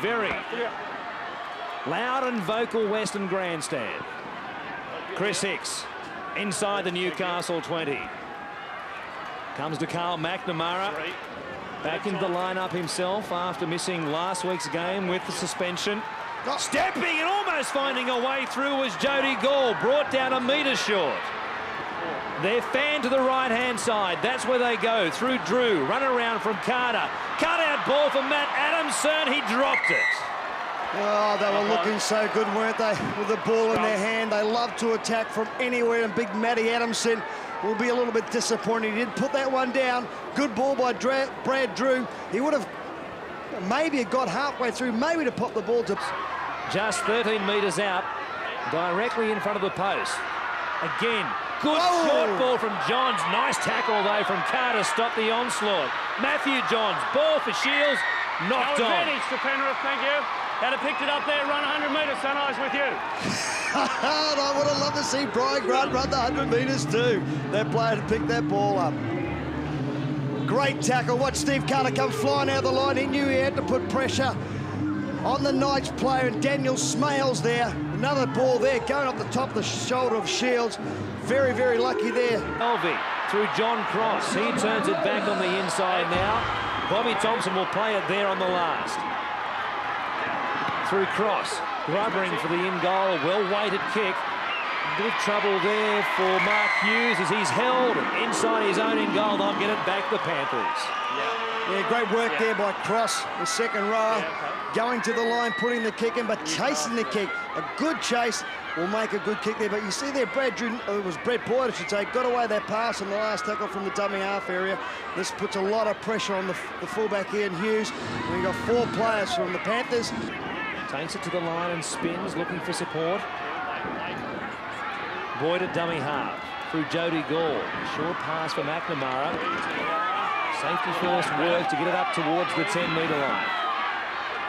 very loud and vocal Western grandstand. Chris Hicks inside the Newcastle 20. Comes to Carl McNamara. Back into the lineup himself after missing last week's game with the suspension. Stepping and almost finding a way through was Jody Gall, brought down a metre short. They're fanned to the right-hand side. That's where they go. Through Drew. Run around from Carter. Cut-out ball for Matt Adamson. He dropped it. Oh, they were looking so good, weren't they? With the ball in their hand. They love to attack from anywhere, and big Matty Adamson will be a little bit disappointed. He did put that one down. Good ball by Brad Drew. He would have maybe got halfway through, maybe to pop the ball to... Just 13 metres out, directly in front of the post. Again, good short ball from Johns. Nice tackle, though, from Carter. Stop the onslaught. Matthew Johns, ball for Shields, knocked on. Advantage to Penrith, thank you. Had have picked it up there, run 100 metres, Sunrise with you. I would have loved to see Brian Grant run the 100 metres too. That player to pick that ball up. Great tackle. Watch Steve Carter come flying out of the line. He knew he had to put pressure on the Knights player, and Daniel Smales there. Another ball there going up the top of the shoulder of Shields. Very, very lucky there. Elvie through John Cross. He turns it back on the inside now. Bobby Thompson will play it there on the last. Through Cross, grubbering for the in-goal, well-weighted kick. A bit of trouble there for Mark Hughes as he's held inside his own in-goal. They'll get it back, the Panthers. Yeah, great work there by Cross, the second rower. Going to the line, putting the kick in, but chasing the kick. A good chase will make a good kick there. But you see there, Brett Boyd, I should say, got away that pass on the last tackle from the dummy half area. This puts a lot of pressure on the fullback here in Hughes. We've got 4 players from the Panthers. Takes it to the line and spins, looking for support. Boyd at dummy half through Jody Gall. Short pass for McNamara. Safety first work to get it up towards the 10-metre line.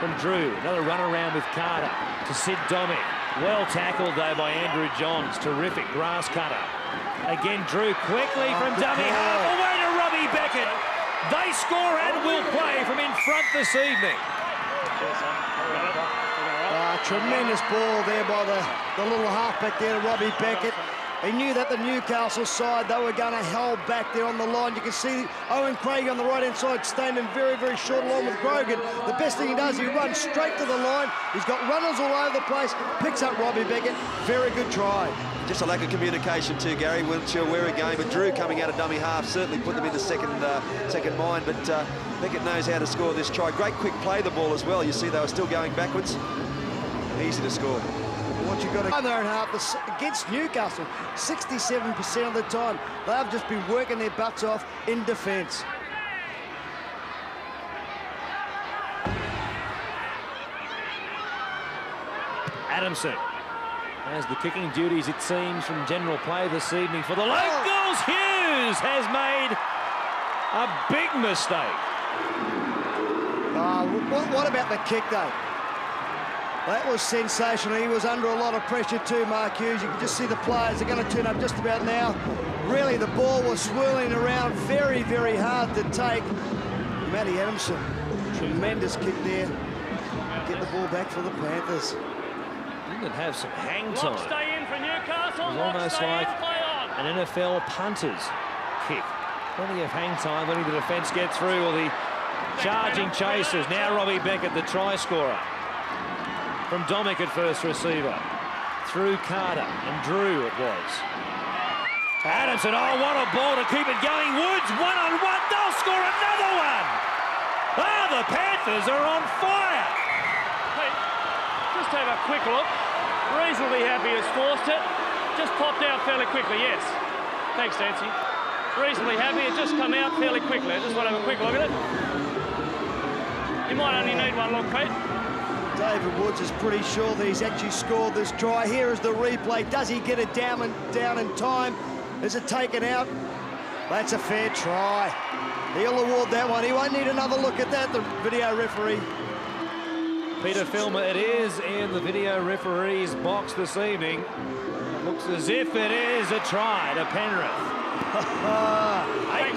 From Drew, another run around with Carter to Sid Domick. Well tackled though by Andrew Johns. Terrific grass cutter. Again, Drew quickly from dummy half. Away to Robbie Beckett. They score and will play from in front this evening. Tremendous ball there by the little halfback there, Robbie Beckett. He knew that the Newcastle side, they were going to hold back there on the line. You can see Owen Craig on the right-hand side standing very, very short along with Grogan. The best thing he does, he runs straight to the line. He's got runners all over the place. Picks up Robbie Beckett. Very good try. Just a lack of communication too, Gary. Wasn't sure where we're going, but Drew coming out of dummy half certainly put them in the second mind. But Beckett knows how to score this try. Great quick play the ball as well. You see they were still going backwards. Easy to score. What you got to there and half against Newcastle, 67% of the time they've just been working their butts off in defence. Adamson has the kicking duties, it seems, from general play this evening for the locals. Hughes has made a big mistake. What about the kick though? That was sensational. He was under a lot of pressure too, Mark Hughes. You can just see the players are going to turn up just about now. Really, the ball was swirling around very, very hard to take. Matty Adamson, tremendous kick there. Get the ball back for the Panthers. Didn't have some hang time. Stay in for Newcastle. It was almost like an NFL punter's kick. Plenty of hang time, letting the defence get through, or the charging chasers. Now Robbie Beckett, the try scorer. From Domick at first receiver. Through Carter and Drew it was. Adamson, oh, what a ball to keep it going. Woods, one-on-one, they'll score another one. Oh, the Panthers are on fire. Hey, just have a quick look. Reasonably happy has forced it. Just popped out fairly quickly, yes. Thanks, Nancy. Reasonably happy, it just come out fairly quickly. I just want to have a quick look at it. You might only need one look, Pete. David Woods is pretty sure that he's actually scored this try. Here is the replay. Does he get it down in time? Is it taken out? That's a fair try. He'll award that one. He won't need another look at that, the video referee. Peter Filmer, it is in the video referee's box this evening. It looks as if it is a try to Penrith.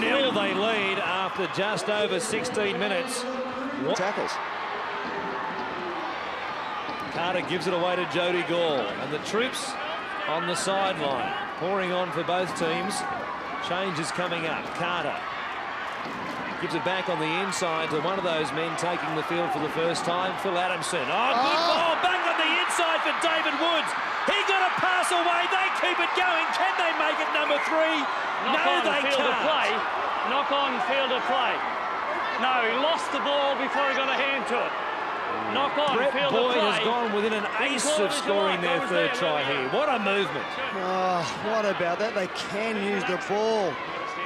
8-0 they lead after just over 16 minutes. Tackles. Carter gives it away to Jody Gall, and the troops on the sideline, pouring on for both teams. Change is coming up. Carter gives it back on the inside to one of those men taking the field for the first time, Phil Adamson. Oh, good ball, back on the inside for David Woods. He got a pass away, they keep it going. Can they make it number 3? No, they can't. Knock on field of play. No, he lost the ball before he got a hand to it. Knock on field of play. Boyd has gone within an ace of scoring their third try here. What a movement. Oh, what about that? They can use the ball.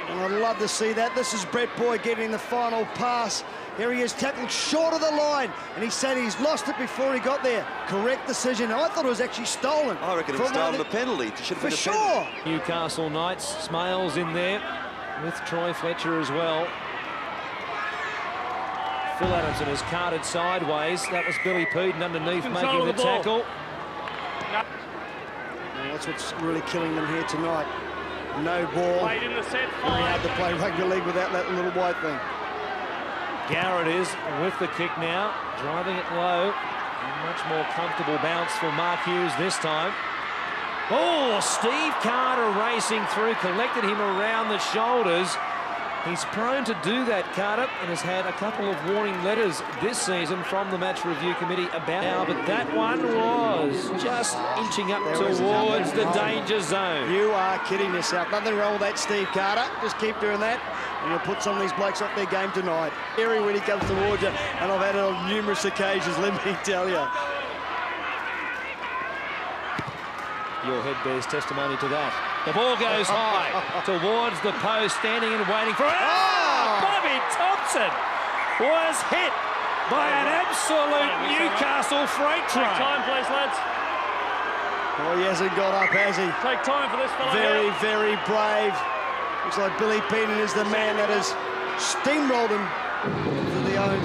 And I'd love to see that. This is Brett Boyd getting the final pass. Here he is, tackled short of the line. And he said he's lost it before he got there. Correct decision. I thought it was actually stolen. I reckon it was stolen a penalty. It should have been a penalty. For sure. Newcastle Knights, Smales in there with Troy Fletcher as well. Phil Adamson has carted sideways. That was Billy Peden underneath making the tackle. Well, that's what's really killing them here tonight. No ball. Played in the set. Very hard to play rugby league without that little white thing. Garrett is with the kick now, driving it low. Much more comfortable bounce for Mark Hughes this time. Oh, Steve Carter racing through, collected him around the shoulders. He's prone to do that, Carter, and has had a couple of warning letters this season from the match review committee about now, but that one was just inching up towards the danger zone. You are kidding yourself. Nothing wrong with that, Steve Carter. Just keep doing that, and you'll put some of these blokes off their game tonight. Scary when he comes towards you, and I've had it on numerous occasions, let me tell you. Your head bears testimony to that. The ball goes high towards the post, standing and waiting for it. Oh! Bobby Thompson was hit by an absolute Newcastle freight train. Take time, please, lads. Oh, he hasn't got up, has he? Take time for this fellow. Very, very brave. Looks like Billy Peden is the man that has steamrolled him to the own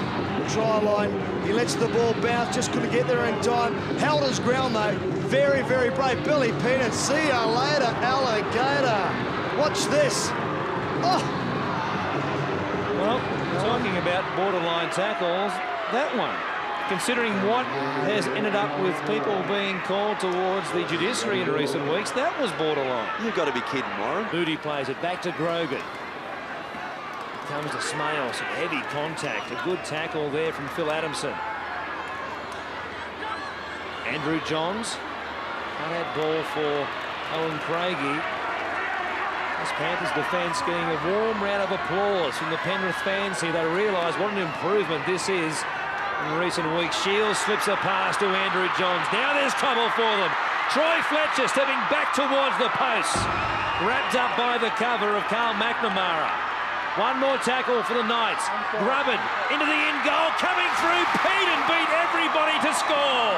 try line. He lets the ball bounce, just couldn't get there in time. Held his ground, though. Very, very brave. Billy Peden, see you later, alligator. Watch this. Oh! Well, talking about borderline tackles, that one, considering what has ended up with people being called towards the judiciary in recent weeks, that was borderline. You've got to be kidding, Warren. Moody plays it back to Grogan. Comes to Smale, some heavy contact. A good tackle there from Phil Adamson. Andrew Johns. That ball for Owen Craigie. This Panthers defence getting a warm round of applause from the Penrith fans here. They realise what an improvement this is in recent weeks. Shields slips a pass to Andrew Johns. Now there's trouble for them. Troy Fletcher stepping back towards the post. Wrapped up by the cover of Carl McNamara. One more tackle for the Knights. Grubbin into the in goal, coming through. Peden beat everybody to score.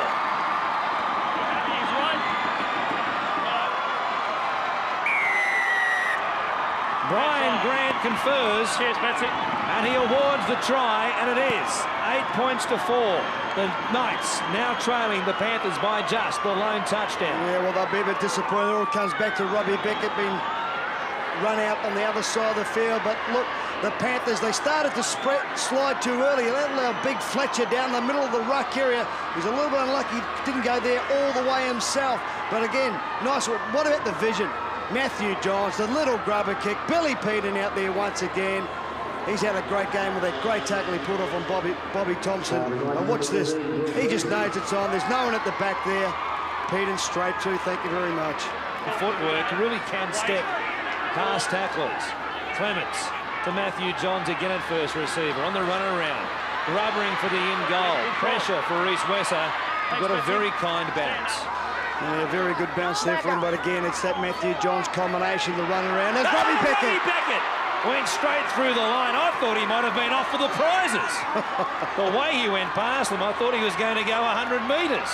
Brian Grant confers. Cheers, Betsy. And he awards the try, and it is 8 points to 4. The Knights now trailing the Panthers by just the lone touchdown. Yeah, well, they'll be a bit disappointed. It all comes back to Robbie Beckett being run out on the other side of the field. But look, the Panthers, they started to slide too early. That allowed Big Fletcher down the middle of the ruck area. He's a little bit unlucky. Didn't go there all the way himself. But again, nice. What about the vision? Matthew Johns, the little grubber kick. Billy Peden out there once again. He's had a great game with that great tackle he put off on Bobby Thompson. And watch this. He just knows it's on. There's no one at the back there. Peden straight through. Thank you very much. The footwork really can step past tacklers. Clements to Matthew Johns again at first receiver. On the run around. Rubbering for the in goal. Pressure for Reece Wesser. Got a very kind bounce. Yeah, very good bounce there for him, but again, it's that Matthew Johns combination, the run around. There's Robbie Beckett. Robbie Beckett went straight through the line. I thought he might have been off for the prizes. The way he went past them, I thought he was going to go 100 metres.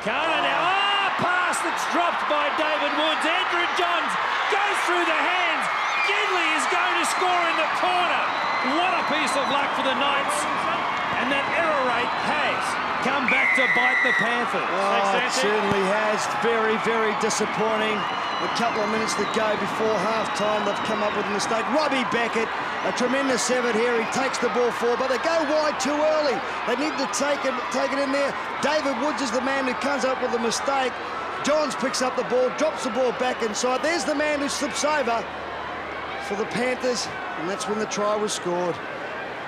Carter now, pass that's dropped by David Woods. Andrew Johns goes through the hands. Gidley is going to score in the corner. What a piece of luck for the Knights. And that error rate has come back to bite the Panthers. Oh, it certainly has. Very, very disappointing. A couple of minutes to go before half-time. They've come up with a mistake. Robbie Beckett, a tremendous effort here. He takes the ball forward, but they go wide too early. They need to take it in there. David Woods is the man who comes up with a mistake. Johns picks up the ball, drops the ball back inside. There's the man who slips over for the Panthers, and that's when the try was scored.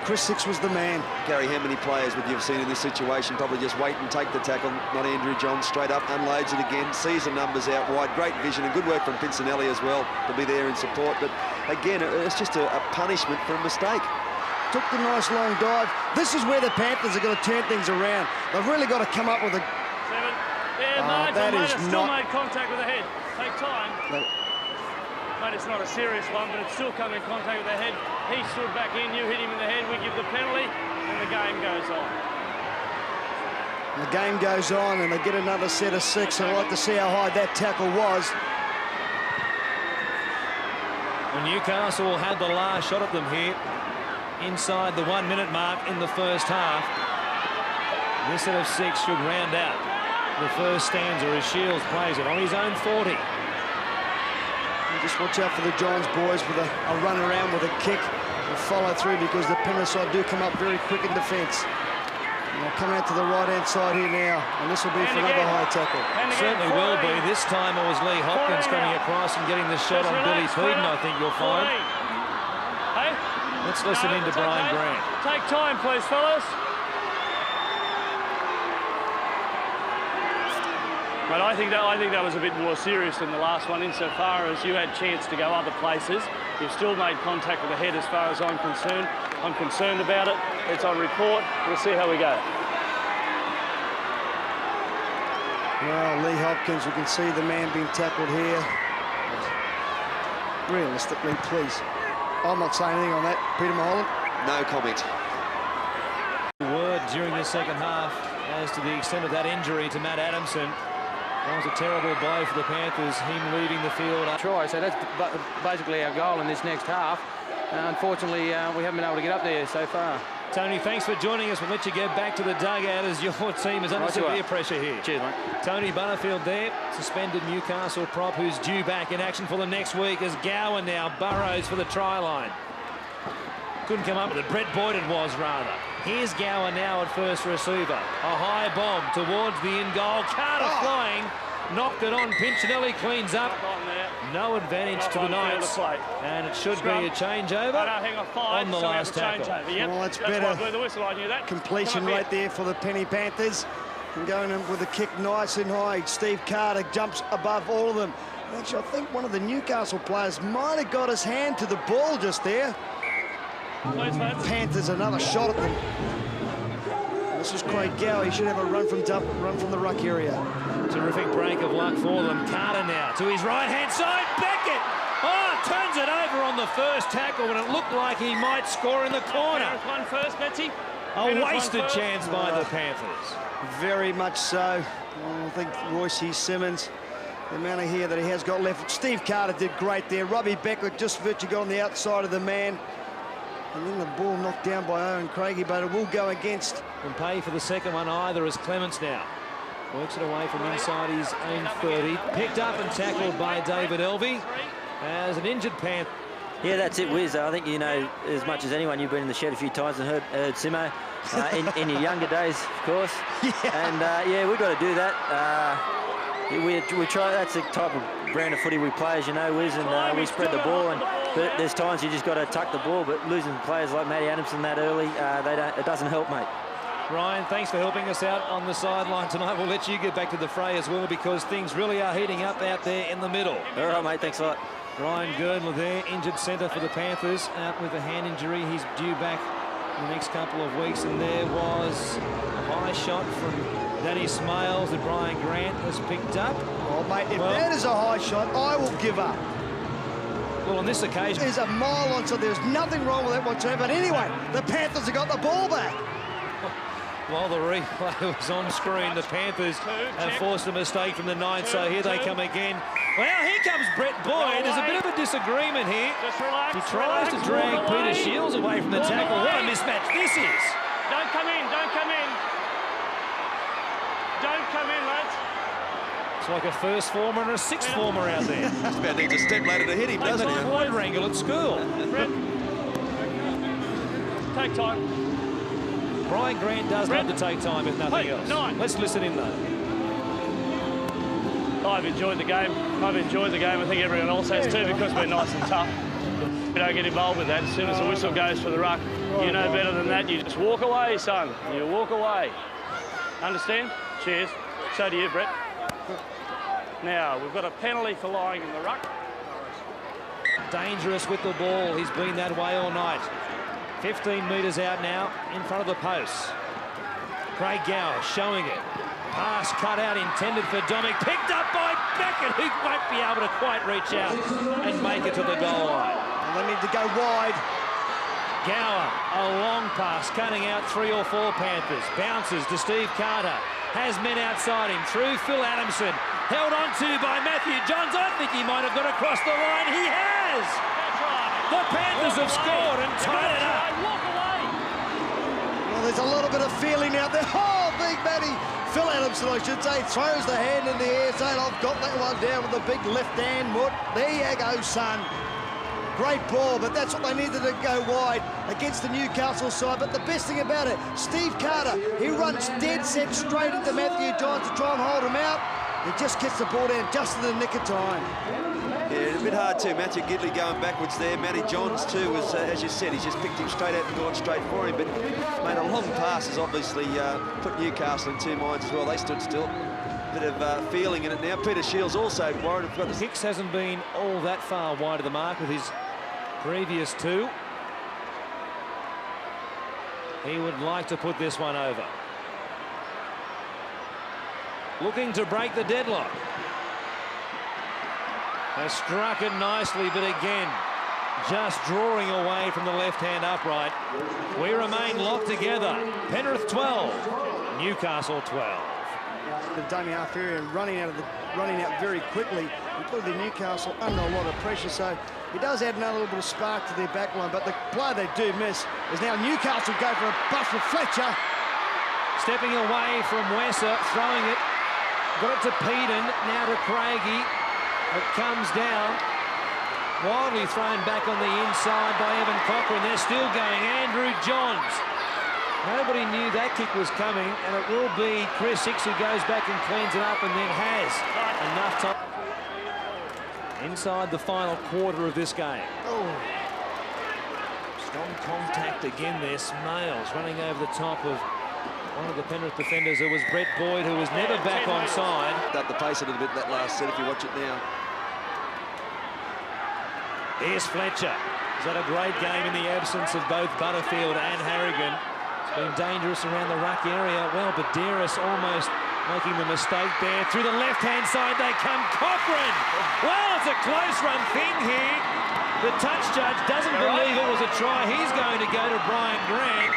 Chris Six was the man. Gary, how many players would you have seen in this situation probably just wait and take the tackle? Not Andrew Johns, straight up, unloads it again, sees the numbers out wide. Great vision and good work from Pincinelli as well to be there in support. But again, it's just a punishment for a mistake. Took the nice long dive. This is where the Panthers are going to turn things around. They've really got to come up with a... 7. Yeah, that is still not... made contact with the head. Take time. Mate, it's not a serious one, but it's still come in contact with the head. He stood back in, you hit him in the head, we give the penalty, and the game goes on. The game goes on, and they get another set of 6. I'd like to see how high that tackle was. Well, Newcastle had the last shot at them here inside the 1 minute mark in the first half. This set of 6 should round out the first stanza as Shields plays it on his own 40. Just watch out for the Johns boys with a run around with a kick and follow through, because the Penrith side do come up very quick in defence. And they'll come out to the right-hand side here now, and this will be for another high tackle. Certainly will be. This time it was Lee Hopkins coming across and getting the shot on Billy Peden, I think you'll find. Hey? Let's listen in to Brian Grant. Take time, please, fellas. But I think that was a bit more serious than the last one, insofar as you had chance to go other places. You've still made contact with the head as far as I'm concerned. I'm concerned about it. It's on report. We'll see how we go. Well, Lee Hopkins, we can see the man being tackled here. Realistically, please. I'm not saying anything on that, Peter Mulholland. No comment. Word during the second half as to the extent of that injury to Matt Adamson. That was a terrible blow for the Panthers, him leaving the field. Try, so that's basically our goal in this next half. Unfortunately, we haven't been able to get up there so far. Tony, thanks for joining us. We'll let you get back to the dugout as your team is under severe pressure here. Cheers, mate. Tony Butterfield there, suspended Newcastle prop, who's due back in action for the next week as Gower now burrows for the try line. Couldn't come up with it. Brett Boyd it was, rather. Here's Gower now at first receiver. A high bomb towards the in-goal. Carter flying. Knocked it on. Pincinelli cleans up. No advantage to the Knights. And it should be a changeover on the last tackle. Yep. Well, it's better. Why I blew the whistle. I knew that. Completion right there for the Penny Panthers. And going in with a kick nice and high. Steve Carter jumps above all of them. Actually, I think one of the Newcastle players might have got his hand to the ball just there. Panthers another shot at them. This is Craig Gower. He should have a run from the ruck area. Terrific break of luck for them. Carter now to his right-hand side. Beckett! Oh, turns it over on the first tackle when it looked like he might score in the corner. Penrith won first, Betsy. A wasted chance by the Panthers. Very much so. I think Royce Simmons, the amount of hair that he has got left. Steve Carter did great there. Robbie Beckett just virtually got on the outside of the man. And then the ball knocked down by Owen Craigie, but it will go against. And pay for the second one either as Clements now works it away from inside his own 30. Picked up and tackled by David Elvey as an injured Panther. Yeah, that's it, Wiz. I think you know as much as anyone. You've been in the shed a few times and heard Simo in your younger days, of course. Yeah. And yeah, we've got to do that. We try. That's the type of brand of footy we play, as you know, Wiz, and we spread the ball. But there's times you just got to tuck the ball. But losing players like Matty Adamson that early, it doesn't help, mate. Ryan, thanks for helping us out on the sideline tonight. We'll let you get back to the fray as well, because things really are heating up out there in the middle. All right, mate. Thanks a lot. Ryan Girdler there, injured centre for the Panthers, out with a hand injury. He's due back in the next couple of weeks. And there was a high shot from Danny Smales that Brian Grant has picked up. Oh, mate, if that is a high shot, I will give up. Well, on this occasion... There's a mile on, so there's nothing wrong with that whatsoever. But anyway, the Panthers have got the ball back. While the replay was on screen, the Panthers have forced a mistake from the Knights, so here they come again. Well, here comes Brett Boyd. There's a bit of a disagreement here. He tries to drag Peter Shields away from the tackle. What a mismatch this is. Don't come in, don't come in. It's like a first former and a sixth former out there. Just about needs a step ladder to hit him, doesn't he? Quadrangle at school. Take time. Brian Grant does have to take time if nothing else. 9. Let's listen in though. I've enjoyed the game. I think everyone else has too, because we're nice and tough. You don't get involved with that. As soon as the whistle goes for the ruck, you know better than that. You just walk away, son. You walk away. Understand? Cheers. So do you, Brett. Now, we've got a penalty for lying in the ruck. Dangerous with the ball. He's been that way all night. 15 metres out now in front of the posts. Craig Gower showing it. Pass cut out intended for Dominic. Picked up by Beckett, who won't be able to quite reach out and make it to the goal line. And they need to go wide. Gower, a long pass, cutting out 3 or 4 Panthers. Bounces to Steve Carter. Has men outside him. Through Phil Adamson. Held on to by Matthew Johns. I think he might have got across the line. He has! The Panthers have scored and tied it up. Walk away. Well, there's a little bit of feeling out there. Oh, big Matty. Phil Adamson, I should say, throws the hand in the air, saying, I've got that one down with a big left hand, Moot. There you go, son. Great ball, but that's what they needed to go wide against the Newcastle side. But the best thing about it, Steve Carter, he runs dead set straight into Matthew Johns to try and hold him out. He just gets the ball down just in the nick of time. Yeah, a bit hard too. Matthew Gidley going backwards there. Matty Johns too was, as you said, he's just picked him straight out and gone straight for him. But made a long pass has obviously put Newcastle in 2 minds as well. They stood still. Bit of feeling in it now. Peter Shields also worried. Hicks hasn't been all that far wide of the mark with his previous 2. He would like to put this one over. Looking to break the deadlock. Has struck it nicely, but again, just drawing away from the left-hand upright. We remain locked together. Penrith 12, Newcastle 12. The dummy half area running out very quickly and putting the Newcastle under a lot of pressure. So he does add another little bit of spark to their back line. But the player they do miss is now Newcastle go for a bust with Fletcher. Stepping away from Wesser, throwing it. Got it to Peden, now to Craigie. It comes down. Wildly thrown back on the inside by Evan Cochrane. They're still going. Andrew Johns. Nobody knew that kick was coming, and it will be Chris Hicks who goes back and cleans it up and then has enough time. Inside the final quarter of this game. Oh. Strong contact again there. Smales running over the top of one of the Penrith defenders. It was Brett Boyd, who was never back on side. Up the pace a little bit that last set if you watch it now. Here's Fletcher. He's had a great game in the absence of both Butterfield and Harrigan. It's been dangerous around the ruck area. Well, Badeiras almost making the mistake there. Through the left-hand side they come. Cochrane! Well, it's a close-run thing here. The touch judge doesn't believe it was a try. He's going to go to Brian Grant,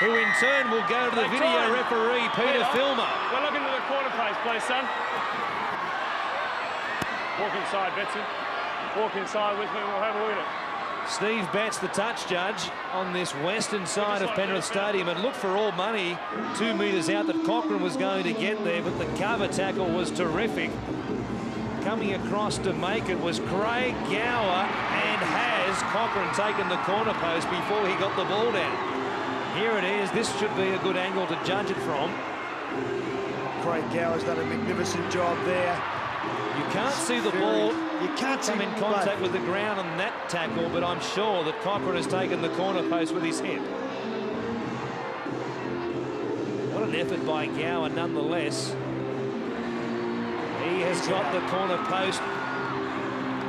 who in turn will go to the video referee, Peter Filmer. We're looking at the quarter pace, please, son. Walk inside, Betsy. Walk inside with me, we'll have a look at it. Steve Betts, the touch judge, on this western side of Penrith Stadium, and looked for all money 2 metres out that Cochrane was going to get there, but the cover tackle was terrific. Coming across to make it was Craig Gower, and has Cochrane taken the corner post before he got the ball down. Here it is. This should be a good angle to judge it from. Craig Gower's done a magnificent job there. You can't see the ball. You can't come in contact with the ground on that tackle, but I'm sure that Cochrane has taken the corner post with his hip. What an effort by Gower, nonetheless. He has got the corner post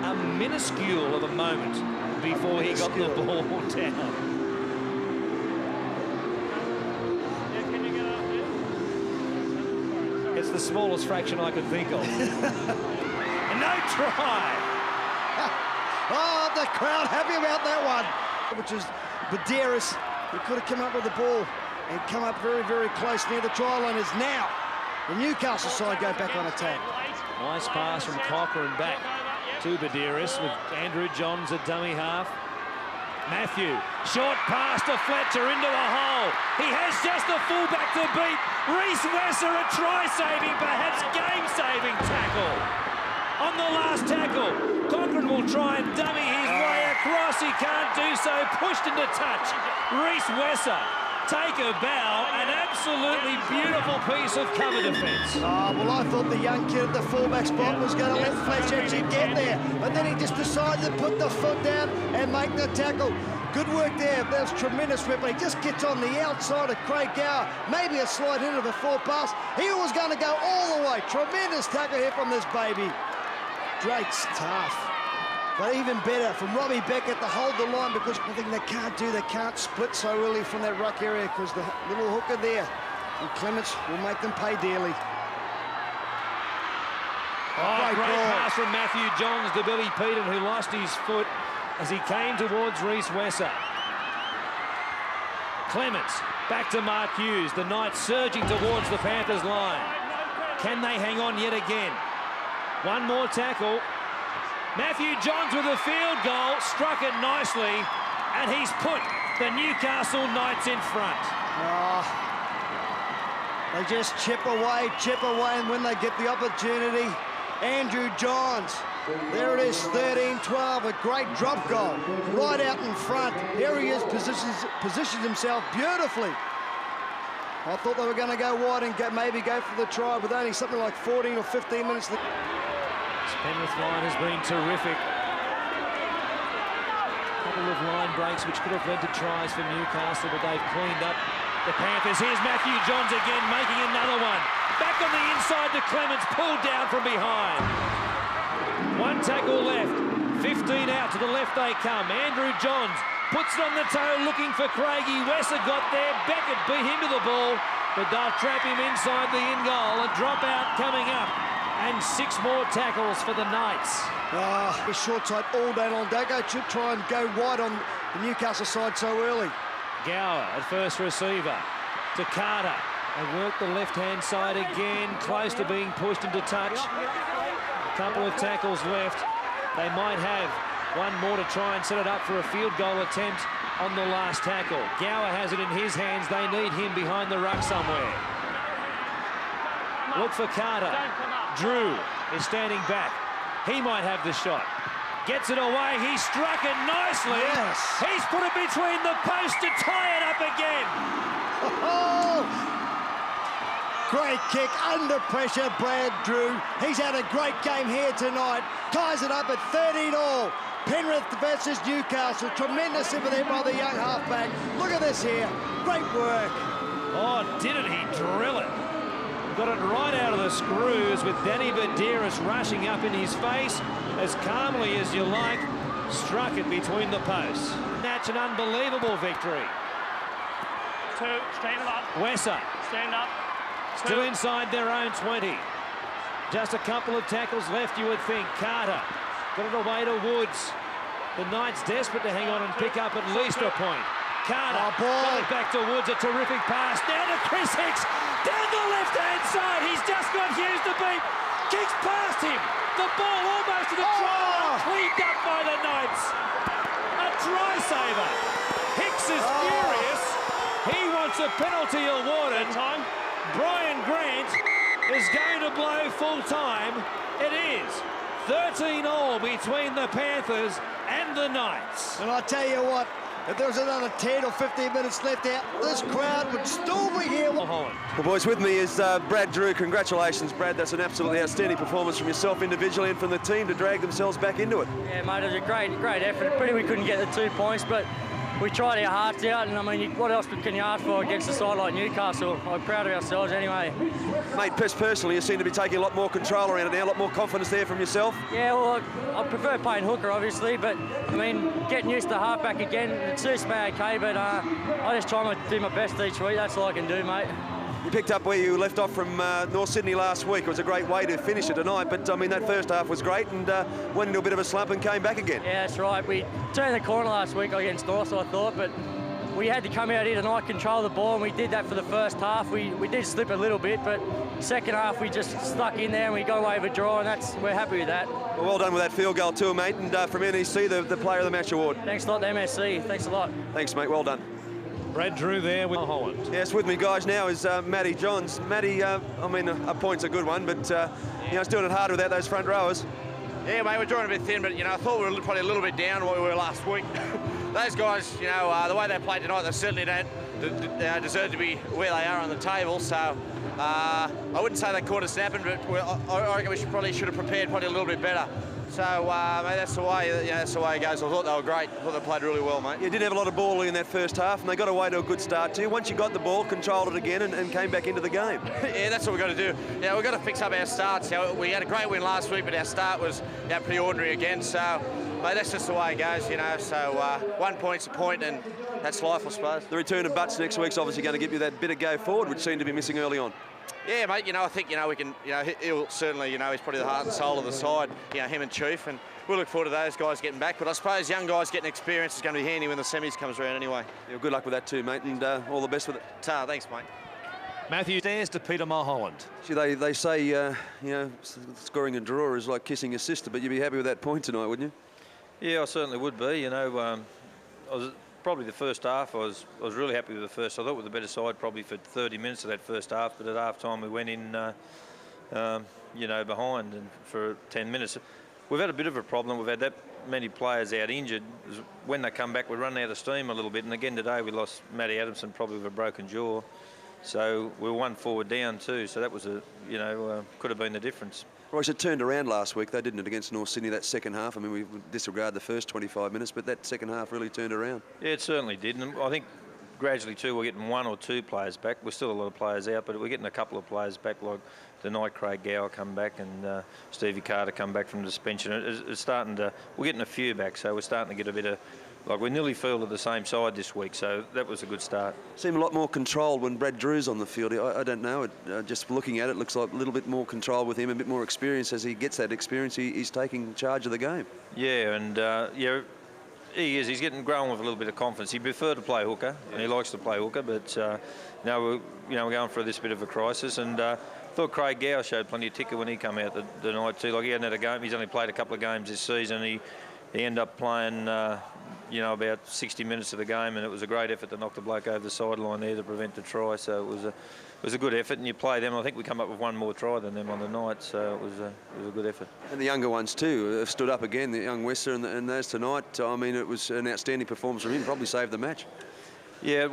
a minuscule of a moment before he got the ball down. It's the smallest fraction I could think of. And no try. Oh, the crowd happy about that one. Which is Badeiras, who could have come up with the ball and come up very, very close near the try line. Is now the Newcastle side go back on attack. Nice pass from Cochrane back to Badeiras with Andrew Johns at dummy half. Matthew, short pass to Fletcher into a hole. He has just the fullback to beat. Reece Wesser, a try-saving, perhaps game-saving tackle. On the last tackle, Cochrane will try and dummy his way across. He can't do so. Pushed into touch. Reece Wesser, take a bow. An absolutely beautiful piece of cover defence. Oh, well, I thought the young kid at the fullback spot was going to let Fletch actually get there, but then he just decided to put the foot down and make the tackle. Good work there. That was tremendous rip. He just gets on the outside of Craig Gower. Maybe a slide into the forward pass. He was going to go all the way. Tremendous tackle here from this baby. Drake's tough. But even better from Robbie Beckett to hold the line, because I think they can't split so early from that ruck area, because the little hooker there. And Clements will make them pay dearly. Great pass from Matthew Johns to Billy Peden, who lost his foot as he came towards Reece Wesser. Clements back to Mark Hughes. The Knights surging towards the Panthers line. Can they hang on yet again? One more tackle. Matthew Johns with a field goal, struck it nicely, and he's put the Newcastle Knights in front. They just chip away, and when they get the opportunity, Andrew Johns. There it is, 13-12, a great drop goal, right out in front. Here he is, positions himself beautifully. I thought they were going to go wide and maybe go for the try with only something like 14 or 15 minutes. This Penrith line has been terrific. A couple of line breaks which could have led to tries for Newcastle, but they've cleaned up the Panthers. Here's Matthew Johns again, making another one. Back on the inside to Clements, pulled down from behind. One tackle left, 15 out, to the left they come. Andrew Johns puts it on the toe, looking for Craigie. Wesser got there, Beckett beat him to the ball, but they'll trap him inside the in-goal. A drop out coming up, and 6 more tackles for the Knights. He's short side all day long. Dago should try and go wide on the Newcastle side so early. Gower at first receiver to Carter. They work the left-hand side again, close to being pushed into touch. A couple of tackles left. They might have one more to try and set it up for a field goal attempt on the last tackle. Gower has it in his hands. They need him behind the ruck somewhere. Look for Carter. Drew is standing back. He might have the shot. Gets it away. He struck it nicely. Yes. He's put it between the posts to tie it up again. Great kick, under pressure, Brad Drew. He's had a great game here tonight. Ties it up at 13-all. Penrith versus Newcastle. Tremendous effort there by the young halfback. Look at this here. Great work. Oh, didn't he drill it? Got it right out of the screws with Danny Badiris rushing up in his face as calmly as you like. Struck it between the posts. That's an unbelievable victory. 2, stand up. Wesser. Stand up. Still inside their own 20. Just a couple of tackles left, you would think. Carter got it away to Woods. The Knights desperate to hang on and pick up at least a point. Carter got it back to Woods, a terrific pass. Down to Chris Hicks, down the left-hand side. He's just got Hughes to beat. Kicks past him. The ball almost to the try, cleaned up by the Knights. A try saver. Hicks is furious. He wants a penalty awarded. Brian Grant is going to blow full time. It is 13-all between the Panthers and the Knights. And I tell you what, if there was another 10 or 15 minutes left out, this crowd would still be here. Well, boys, with me is Brad Drew. Congratulations, Brad. That's an absolutely outstanding performance from yourself individually and from the team to drag themselves back into it. Yeah, mate, it was a great effort. Pity we couldn't get the 2 points, but we tried our hearts out, and I mean, what else can you ask for against a side like Newcastle? I'm proud of ourselves anyway. Mate, personally, you seem to be taking a lot more control around it now, a lot more confidence there from yourself. Yeah, well, I prefer playing hooker, obviously, but I mean, getting used to halfback again, it suits me okay, but I just try to do my best each week. That's all I can do, mate. You picked up where you left off from North Sydney last week. It was a great way to finish it tonight, but I mean, that first half was great and went into a bit of a slump and came back again. Yeah, that's right. We turned the corner last week against North, I thought, but we had to come out here tonight, control the ball, and we did that for the first half. We did slip a little bit, but second half we just stuck in there and we got away with a draw, and we're happy with that. Well done with that field goal too, mate, and from NEC, the Player of the Match award. Thanks a lot to MSC. Thanks a lot. Thanks, mate. Well done. Brad Drew there with Holland. Yes, with me, guys, now is Matty Johns. Matty, I mean, a point's a good one, but, you know, it's doing it hard without those front rowers. Yeah, mate, we're drawing a bit thin, but, you know, I thought we were probably a little bit down what we were last week. Those guys, you know, the way they played tonight, they certainly don't deserve to be where they are on the table. So I wouldn't say they caught us napping, but I reckon we should have prepared probably a little bit better. So, mate, that's the way. You know, that's the way it goes. I thought they were great. I thought they played really well, mate. You didn't have a lot of ball in that first half, and they got away to a good start too. Once you got the ball, controlled it again, and came back into the game. Yeah, that's what we've got to do. Yeah, we've got to fix up our starts. You know, we had a great win last week, but our start was, you know, pretty ordinary again. So, mate, that's just the way it goes, you know. So 1 point's a point, and that's life, I suppose. The return of Butts next week's obviously going to give you that bit of go forward, which seemed to be missing early on. Yeah, mate, you know, I think, you know, we can, you know, he'll certainly, you know, he's probably the heart and soul of the side, you know, him and Chief, and we'll look forward to those guys getting back. But I suppose young guys getting experience is going to be handy when the semis comes around anyway. Yeah, good luck with that too, mate, and all the best with it. Thanks, mate. Matthew stands to Peter Mulholland. See, they say, you know, scoring a draw is like kissing your sister, but you'd be happy with that point tonight, wouldn't you? Yeah, I certainly would be. You know, I was probably the first half. I was really happy with the first. I thought we were the better side probably for 30 minutes of that first half, but at half time we went in, you know, behind and for 10 minutes. We've had a bit of a problem. We've had that many players out injured. When they come back, we run out of steam a little bit. And again today we lost Matty Adamson probably with a broken jaw. So we were one forward down too. So that was you know, could have been the difference. Royce, it turned around last week, though, didn't it, against North Sydney, that second half? I mean, we disregard the first 25 minutes, but that second half really turned around. Yeah, it certainly did. And I think gradually, too, we're getting one or two players back. We're still a lot of players out, but we're getting a couple of players back, like tonight Craig Gower come back and Stevie Carter come back from suspension. It's starting to... We're getting a few back, so we're starting to get a bit of... Like, we nearly fielded the same side this week, so that was a good start. Seemed a lot more controlled when Brad Drew's on the field. I don't know. Just looking at it, looks like a little bit more control with him, a bit more experience. As he gets that experience, he's taking charge of the game. Yeah, and yeah, he is. He's getting growing with a little bit of confidence. He preferred to play hooker, and he likes to play hooker, but now we're going through this bit of a crisis, and I thought Craig Gower showed plenty of ticker when he came out the night too. Like, he hadn't had a game. He's only played a couple of games this season. He ended up playing... you know, about 60 minutes of the game, and it was a great effort to knock the bloke over the sideline there to prevent the try. So it was a good effort, and you play them. I think we come up with one more try than them on the night, so it was a good effort. And the younger ones too have stood up again. The young Wester and those tonight. I mean, it was an outstanding performance from him. Probably saved the match. Yeah,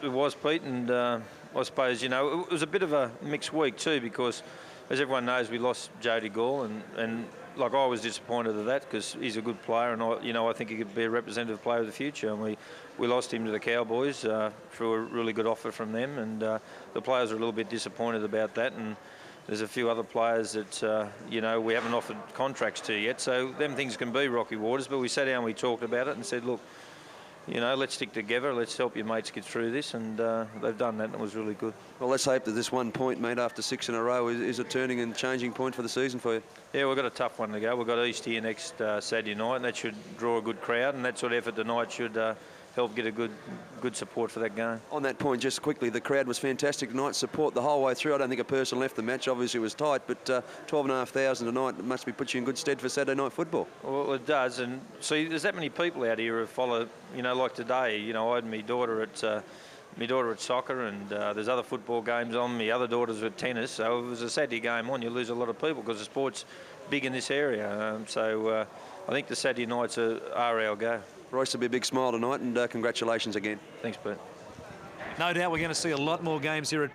it was, Pete, and I suppose, you know, it was a bit of a mixed week too, because as everyone knows, we lost Jody Gall, and like, I was disappointed at that because he's a good player, and I think he could be a representative player of the future. And we lost him to the Cowboys through a really good offer from them, and the players are a little bit disappointed about that. And there's a few other players that you know, we haven't offered contracts to yet. So them things can be rocky waters. But we sat down, we talked about it, and said, look, you know, let's stick together. Let's help your mates get through this, and they've done that, and it was really good. Well, let's hope that this 1 point made after 6 in a row is a turning and changing point for the season for you. Yeah, we've got a tough one to go. We've got East here next Saturday night, and that should draw a good crowd, and that sort of effort tonight should help get a good support for that game. On that point, just quickly, the crowd was fantastic tonight. Support the whole way through. I don't think a person left the match. Obviously, it was tight, but 12,500 tonight must be put you in good stead for Saturday night football. Well, it does, and see, there's that many people out here who follow. You know, like today. You know, I had my daughter at soccer, and there's other football games on. My other daughter's at tennis, so if it was a Saturday game on, you lose a lot of people because the sport's big in this area. So I think the Saturday nights are our go. Royce, will be a big smile tonight, and congratulations again. Thanks, Pete. No doubt we're going to see a lot more games here at